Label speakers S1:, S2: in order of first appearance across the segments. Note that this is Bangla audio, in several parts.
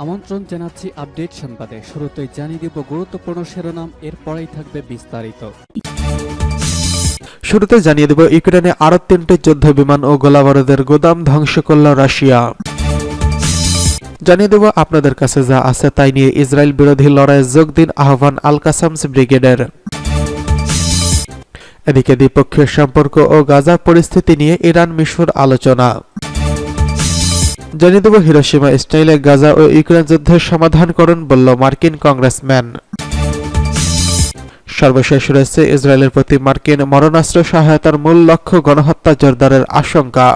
S1: আমন্ত্রণ জানাচ্ছি আপডেট সংবাদে। শুরুতেই জানিয়ে দিব গুরুত্বপূর্ণ শিরোনাম, এরপরেই থাকবে বিস্তারিত।
S2: শুরুতে জানিয়ে দেব ইউক্রেনে আরো 3টি যুদ্ধ বিমান ও গোলাবারুদের গোদাম ধ্বংস করল রাশিয়া। জানিয়ে দেব আপনাদের কাছে যা আছে তাই নিয়ে ইসরায়েল বিরোধী লড়াইয়ে যোগ দিন আহ্বান আল কাসামস ব্রিগেডের। এদিকে দ্বিপক্ষীয় সম্পর্ক ও গাজার পরিস্থিতি নিয়ে ইরান মিশর আলোচনা। জানিয়ে দেব হিরোশিমা স্টাইলে গাজা ও ইউক্রেন যুদ্ধের সমাধান করুন বলল মার্কিন কংগ্রেসম্যান। সর্বশেষ রয়েছে ইসরায়েলের প্রতি মার্কিন মারণাস্ত্র সহায়তার মূল লক্ষ্য গণহত্যা জোরদারের আশঙ্কা।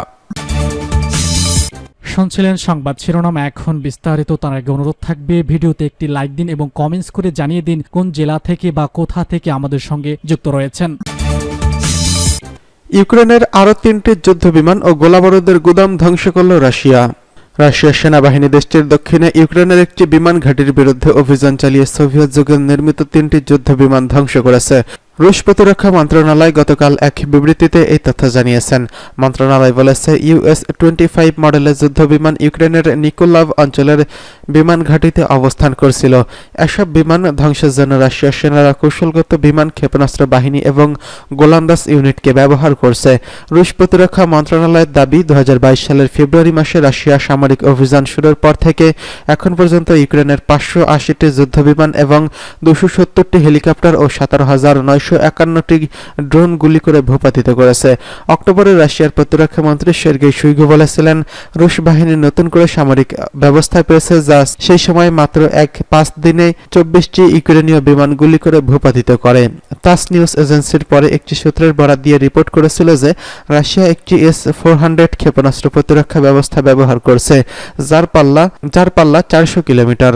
S3: শুনছিলেন সংবাদ শিরোনাম, এখন বিস্তারিত। তার আগে অনুরোধ থাকবে ভিডিওতে একটি লাইক দিন এবং কমেন্টস করে জানিয়ে দিন কোন জেলা থেকে বা কোথা থেকে আমাদের সঙ্গে যুক্ত রয়েছেন।
S2: ইউক্রেনের আরও 3টি যুদ্ধ বিমান ও গোলাবারুদের গুদাম ধ্বংস করল রাশিয়া। রাশিয়ার সেনাবাহিনী দেশটির দক্ষিণে ইউক্রেনের একটি বিমান ঘাঁটির বিরুদ্ধে অভিযান চালিয়ে সোভিয়েত যুগে নির্মিত 3টি যুদ্ধ বিমান ধ্বংস করেছে। রুশ প্রতিরক্ষা মন্ত্রণালয় গতকাল এক বিবৃতিতে এই তথ্য জানিয়েছেন। মন্ত্রণালয় বলেছে US-25 মডেলের যুদ্ধ বিমান ইউক্রেনের নিকোলাভ অঞ্চলের বিমান ঘাঁটিতে অবস্থান করছিল। এসব বিমান ধ্বংসের জন্য রাশিয়ার সেনারা কৌশলগত বিমান ক্ষেপণাস্ত্র বাহিনী এবং গোলান্দাজ ইউনিটকে ব্যবহার করছে। রুশ প্রতিরক্ষা মন্ত্রণালয়ের দাবি 2022 সালের ফেব্রুয়ারি মাসে রাশিয়া সামরিক অভিযান শুরুর পর থেকে এখন পর্যন্ত ইউক্রেনের 580টি যুদ্ধ বিমান এবং 270টি হেলিকপ্টার ও 17,951টি ড্রোন গুলি করে ভূপাতিত করেছে। অক্টোবরে রাশিয়ার প্রতিরক্ষা মন্ত্রী সের্গেই শুইগু বলেছিলেন, রুশ বাহিনী নতুন করে সামরিক ব্যবস্থা পেয়েছে যা সেই সময় মাত্র 5 দিনে 24টি ইউক্রেনীয় বিমান গুলি করে ভূপাতিত করে। তাস নিউজ এজেন্সির পরে একটি সূত্রের বরাত দিয়ে রিপোর্ট করেছিল যে রাশিয়া একটি S-400 ক্ষেপণাস্ত্র প্রতিরক্ষা ব্যবস্থা ব্যবহার করছে, যার পাল্লা 400 কিলোমিটার।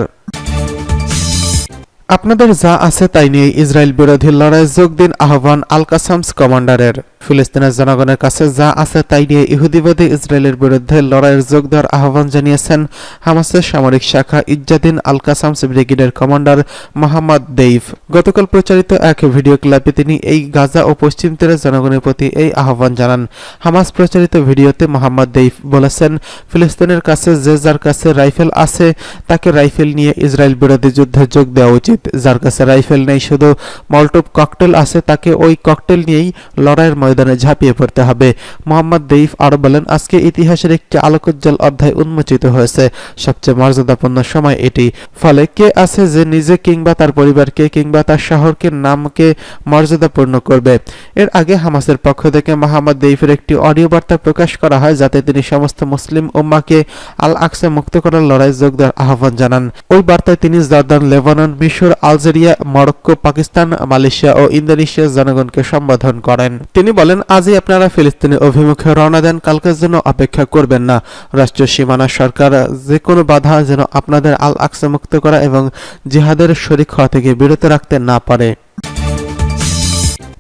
S2: আপনাদের যা আছে তাই নিয়ে ইসরায়েল বিরোধী লড়াইয়ে যোগ দিন আহ্বান আল কাসামস কমান্ডারের। ফিলিস্তিনের জনগণের কাছে যা আছে তাই নিয়ে ইহুদিবাদী ইসরায়েলের বিরুদ্ধে লড়াইয়ের যোগ দেওয়ার আহ্বান জানিয়েছেন হামাসের সামরিক শাখা ইজ্জাদিন আল কাসামস ব্রিগেডের কমান্ডার মোহাম্মদ দেইফ। গতকাল প্রচারিত এক ভিডিও ক্লিপে তিনি এই গাজা ও পশ্চিম তীরের জনগণের প্রতি এই আহ্বান জানান। হামাস প্রচারিত ভিডিওতে মোহাম্মদ দেইফ বলেছেন, ফিলিস্তিনের কাছে যে যার কাছে রাইফেল আছে তাকে রাইফেল নিয়ে ইসরায়েল বিরোধী যুদ্ধে যোগ দেওয়া উচিত। যার কাছে রাইফেল নেই, শুধু মলটোভ ককটেল আছে, তাকে ওই ককটেল নিয়েই লড়াইয়ের ময়দানে ঝাঁপিয়ে পড়তে হবে। মোহাম্মদ দেইফ আরো বলেন, আজকে ইতিহাসের একটি আলোকোজ্জ্বল অধ্যায় উন্মোচিত হয়েছে। সবচেয়ে মর্যাদাপূর্ণ সময় এটি। ফলে কে আছে যে নিজে কিংবা তার পরিবারকে কিংবা তার শহরকে নামকে মর্যাদাপূর্ণ করবে। এর আগে হামাসের পক্ষ থেকে মোহাম্মদ দেইফের একটি অডিও বার্তা প্রকাশ করা হয়, যাতে তিনি সমস্ত মুসলিম উম্মাহকে আল আকসা মুক্ত করার লড়াই যোগ দেওয়ার আহ্বান জানান। ওই বার্তায় তিনি জর্দান, লেবানন, মিশর, আলজেরিয়া, মরক্কো, পাকিস্তান, মালয়েশিয়া ও ইন্দোনেশিয়ার জনগণকে সম্বোধন করেন। তিনি বলেন, আজই আপনারা ফিলিস্তিনের অভিমুখে রওনা দেন, কালকের জন্য অপেক্ষা করবেন না। রাষ্ট্রীয় সীমানা সরকার যে কোনো বাধা যেন আপনাদের আল আকসা মুক্ত করা এবং জিহাদের শরিক হওয়া থেকে বিরত রাখতে না পারে।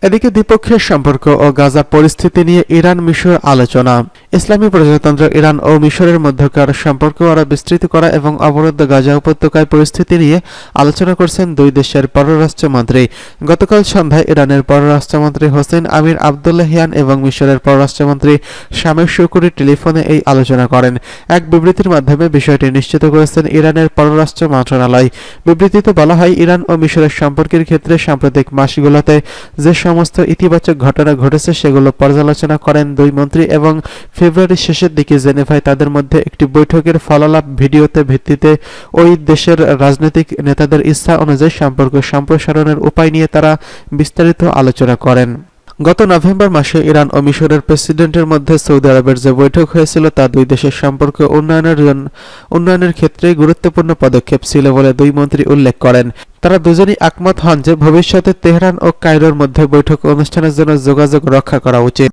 S2: এদিকে দ্বিপক্ষীয় সম্পর্ক ও গাজা পরিস্থিতি নিয়ে ইরান মিশর আলোচনা। ইসলামী প্রজাতন্ত্র ইরান ও মিশরের মধ্যকার সম্পর্ক আরো বিস্তৃত করা এবং অবরুদ্ধ গাজা উপত্যকায় পরিস্থিতি নিয়ে আলোচনা করছেন দুই দেশের পররাষ্ট্রমন্ত্রী। গতকাল সন্ধ্যায় ইরানের পররাষ্ট্রমন্ত্রী হোসেন আমির আবদুল্লাহিয়ান এবং মিশরের পররাষ্ট্রমন্ত্রী শামে শুকুরি টেলিফোনে এই আলোচনা করেন। এক বিবৃতির মাধ্যমে বিষয়টি নিশ্চিত করেছেন ইরানের পররাষ্ট্র মন্ত্রণালয়। বিবৃতিতে বলা হয়, ইরান ও মিশরের সম্পর্কের ক্ষেত্রে সাম্প্রতিক মাসগুলোতে যে সমস্ত ইতিবাচক ঘটনা ঘটেছে সেগুলো পর্যালোচনা করেন দুই মন্ত্রী এবং ফেব্রুয়ারির শেষের দিকে জেনেভায় তাদের মধ্যে একটি বৈঠকের ফলালাপ ভিডিওতে ভিত্তিতে ওই দেশের রাজনৈতিক নেতাদের ইচ্ছা অনুযায়ী সম্পর্ক সম্প্রসারণের উপায় নিয়ে তারা বিস্তারিত আলোচনা করেন। গত নভেম্বর মাসে ইরান ও মিশরের প্রেসিডেন্টের মধ্যে সৌদি আরবের যে বৈঠক হয়েছিল তা দুই দেশের সম্পর্ক উন্নয়নের ক্ষেত্রে গুরুত্বপূর্ণ পদক্ষেপ ছিল বলে দুই মন্ত্রী উল্লেখ করেন। তারা দুজনই একমত হন যে ভবিষ্যতে তেহরান ও কায়রোর মধ্যে বৈঠক অনুষ্ঠানের জন্য যোগাযোগ রক্ষা করা উচিত।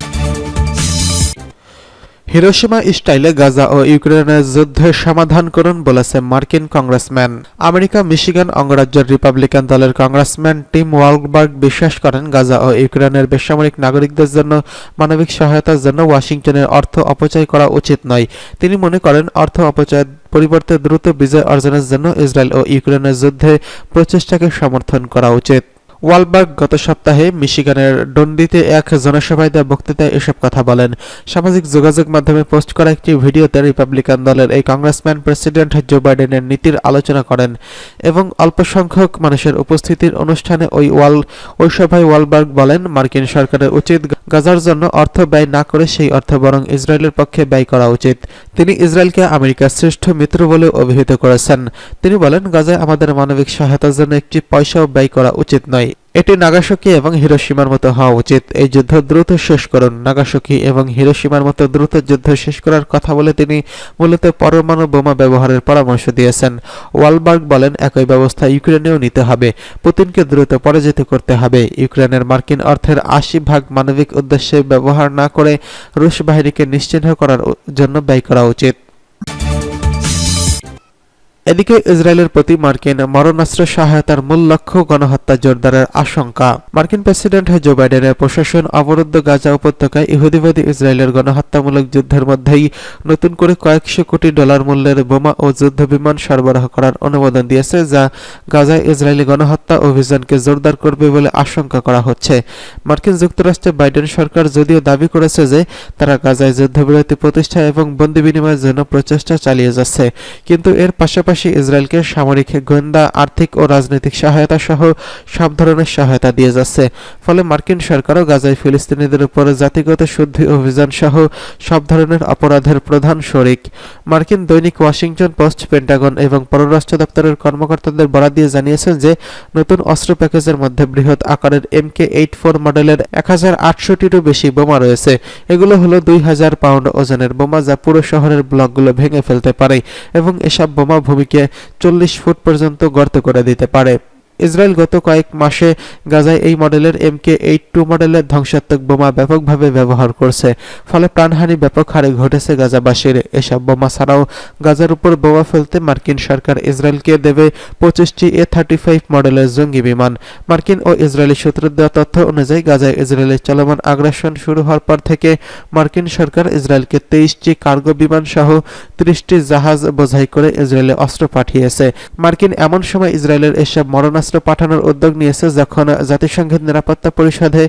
S2: হিরোশিমা স্টাইলে গাজা ও ইউক্রেনের যুদ্ধের সমাধান করুন বলেছে মার্কিন কংগ্রেসম্যান। আমেরিকা মিশিগান অঙ্গরাজ্যের রিপাবলিকান দলের কংগ্রেসম্যান টিম ওয়ালবার্গ বিশ্বাস করেন, গাজা ও ইউক্রেনের বেসামরিক নাগরিকদের জন্য মানবিক সহায়তার জন্য ওয়াশিংটনের অর্থ অপচয় করা উচিত নয়। তিনি মনে করেন, অর্থ অপচয়ের পরিবর্তে দ্রুত বিজয় অর্জনের জন্য ইসরায়েল ও ইউক্রেনের যুদ্ধে প্রচেষ্টাকে সমর্থন করা উচিত। ওয়ালবার্গ গত সপ্তাহে মিশিগানের ডন্ডিতে এক জনসভায় দেওয়া বক্তৃতায় এসব কথা বলেন। সামাজিক যোগাযোগ মাধ্যমে পোস্ট করা একটি ভিডিওতে রিপাবলিকান দলের এই কংগ্রেসম্যান প্রেসিডেন্ট জো বাইডেনের নীতির আলোচনা করেন এবং অল্প সংখ্যক মানুষের উপস্থিতির অনুষ্ঠানে ওই সভায় ওয়ালবার্গ বলেন, মার্কিন সরকারের উচিত গাজার জন্য অর্থ ব্যয় না করে সেই অর্থ বরং ইসরায়েলের পক্ষে ব্যয় করা উচিত। তিনি ইসরায়েলকে আমেরিকার শ্রেষ্ঠ মিত্র বলে অভিহিত করেছেন। তিনি বলেন, গাজায় আমাদের মানবিক সহায়তার জন্য একটি পয়সাও ব্যয় করা উচিত নয়। এটি নাগাসাকি এবং হিরোশিমার মতো হওয়া উচিত। এই যুদ্ধ দ্রুত শেষ করুন। নাগাসাকি এবং হিরোশিমার মতো দ্রুত যুদ্ধ শেষ করার কথা বলে তিনি মূলত পরমাণু বোমা ব্যবহারের পরামর্শ দিয়েছেন। ওয়ালবার্গ বলেন, একই ব্যবস্থা ইউক্রেনেও নিতে হবে। পুতিনকে দ্রুত পরাজিত করতে হবে। ইউক্রেনের মার্কিন অর্থের ৮০% মানবিক উদ্দেশ্যে ব্যবহার না করে রুশ বাহিনীকে নিশ্চিহ্ন করার জন্য ব্যয় করা উচিত। এদিকে ইসরায়েলের প্রতি মার্কিন মারণাস্ত্র সহায়তার মূল লক্ষ্য গণহত্যা জোরদারের আশঙ্কা। মার্কিন প্রেসিডেন্ট জো বাইডেনের প্রশাসন অবরুদ্ধ গাজা উপত্যকায় ইহুদিবাদী ইসরায়েলের গণহত্যামূলক যুদ্ধের মধ্যেই নতুন করে কয়েকশো কোটি ডলার মূল্যের বোমা ও যুদ্ধবিমান সরবরাহ করার অনুমোদন দিয়েছে, যা গাজায় ইসরায়েলি গণহত্যা অভিযানকে জোরদার করবে বলে আশঙ্কা করা হচ্ছে। মার্কিন যুক্তরাষ্ট্রে বাইডেন সরকার যদিও দাবি করেছে যে তারা গাজায় যুদ্ধবিরতি প্রতিষ্ঠা এবং বন্দী বিনিময়ের জন্য প্রচেষ্টা চালিয়ে যাচ্ছে, কিন্তু এর পাশাপাশি ইসরায়েলকে সামরিক, গোয়েন্দা, আর্থিক ও রাজনৈতিক সহায়তা সহ সব ধরনের সহায়তা দিয়ে যাচ্ছে। ফলে মার্কিন সরকারও গাজায় ফিলিস্তিনিদের উপর জাতিগত শুদ্ধি অভিযান সহ সব ধরনের অপরাধের প্রধান শরিক। মার্কিন দৈনিক ওয়াশিংটন পোস্ট পেন্টাগন এবং পররাষ্ট্র দপ্তরের কর্মকর্তাদের বরাত দিয়ে জানিয়েছেন যে নতুন অস্ত্র প্যাকেজের মধ্যে বৃহৎ আকারের MK-84 মডেলের ১,৮০০টিরও বেশি বোমা রয়েছে। এগুলো হলো ২,০০০ পাউন্ড ওজনের বোমা, যা পুরো শহরের ব্লকগুলো ভেঙে ফেলতে পারে এবং এসব বোমা ভূমিকে ৪০ ফুট পর্যন্ত গর্ত করে দিতে পারে। ইসরায়েল গত কয়েক মাসে গাজায় এই মডেলের MK-82 মডেলের ধ্বংসাত্মক বোমা ব্যাপকভাবে ব্যবহার করছে, ফলে প্রাণহানি ব্যাপক হারে ঘটেছে গাজাবাসীর। এসব বোমা ছাড়াও গাজার উপর বোমা ফেলতে মার্কিন সরকার ইসরায়েলকে দেবে 25টি A-35 মডেলের জঙ্গি বিমান। মার্কিন ও ইসরায়েলি সূত্রের দেওয়া তথ্য অনুযায়ী গাজায় ইসরায়েলের চলমান আগ্রাসন শুরু হওয়ার পর থেকে মার্কিন সরকার ইসরায়েলকে 23টি কার্গো বিমান সহ 30টি জাহাজ বোঝাই করে ইসরায়েলে অস্ত্র পাঠিয়েছে। মার্কিন এমন সময় ইসরায়েলের এসব মরণাস্ত্র পাঠানোর উদ্যোগ নিয়েছে যখন জাতিসংঘের নিরাপত্তা পরিষদে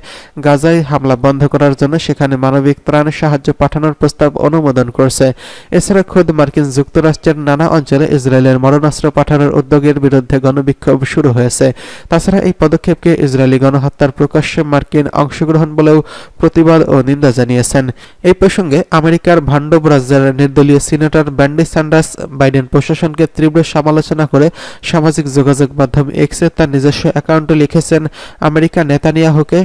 S2: গাজায় হামলা বন্ধ করার জন্য সেখানে মানবিক ত্রাণ সাহায্য পাঠানোর প্রস্তাব অনুমোদন করছে। এছাড়া খোদ মার্কিন যুক্তরাষ্ট্রের নানা অঞ্চলে ইসরায়েলের মরণাস্ত্র পাঠানোর উদ্যোগের বিরুদ্ধে গণবিক্ষোভ শুরু হয়েছে। তাছাড়া এই পদক্ষেপকে ইসরায়েলি গণহত্যার প্রকাশ্যে মার্কিন অংশগ্রহণ বলেও প্রতিবাদ ও নিন্দা জানিয়েছেন। এই প্রসঙ্গে আমেরিকার ভান্ডব রাজ্যের নির্দলীয় সিনেটর ব্যান্ডি স্যান্ডার্স বাইডেন প্রশাসনকে তীব্র সমালোচনা করে সামাজিক যোগাযোগ মাধ্যম এক্সে তার নিজস্ব অ্যাকাউন্টে লিখেছেন, আমেরিকা নেতানিয়াহুকে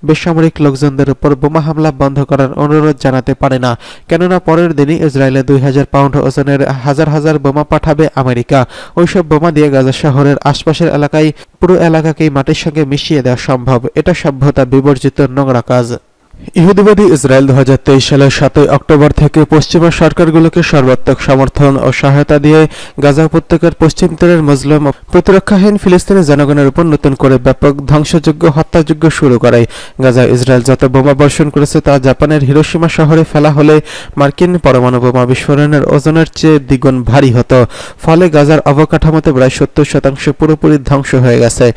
S2: বেসামরিক লোকজনদের উপর বোমা হামলা বন্ধ করার অনুরোধ জানাতে পারে না, কেননা পরের দিনই ইসরায়েলে ২,০০০ পাউন্ড ওজনের হাজার হাজার বোমা পাঠাবে আমেরিকা। ওইসব বোমা দিয়ে গাজা শহরের আশপাশের এলাকায় পুরো এলাকাকেই মাটির সঙ্গে মিশিয়ে দেওয়া সম্ভব। এটা সভ্যতা বিবর্জিত নোংরা কাজ। ইহুদিবাদী ইসরায়েল ২০২৩ সালের ৭ই অক্টোবর থেকে পশ্চিমা সরকারগুলোকে সর্বাত্মক সমর্থন ও সহায়তা দিয়ে গাজা উপত্যকার পশ্চিম তীরের মুসলিম প্রতিরক্ষাহীন ফিলিস্তিনি জনগণের উপর নতুন করে ব্যাপক ধ্বংসযোগ্য হত্যাযজ্ঞ শুরু করে। গাজায় ইসরায়েল যত বোমা বর্ষণ করেছে তা জাপানের হিরোশিমা শহরে ফেলা হলে মার্কিন পরমাণু বোমা বিস্ফোরণের ওজনের চেয়ে দ্বিগুণ ভারী হতো। ফলে গাজার অবকাঠামোতে প্রায় ৭০% পুরোপুরি ধ্বংস হয়ে গেছে।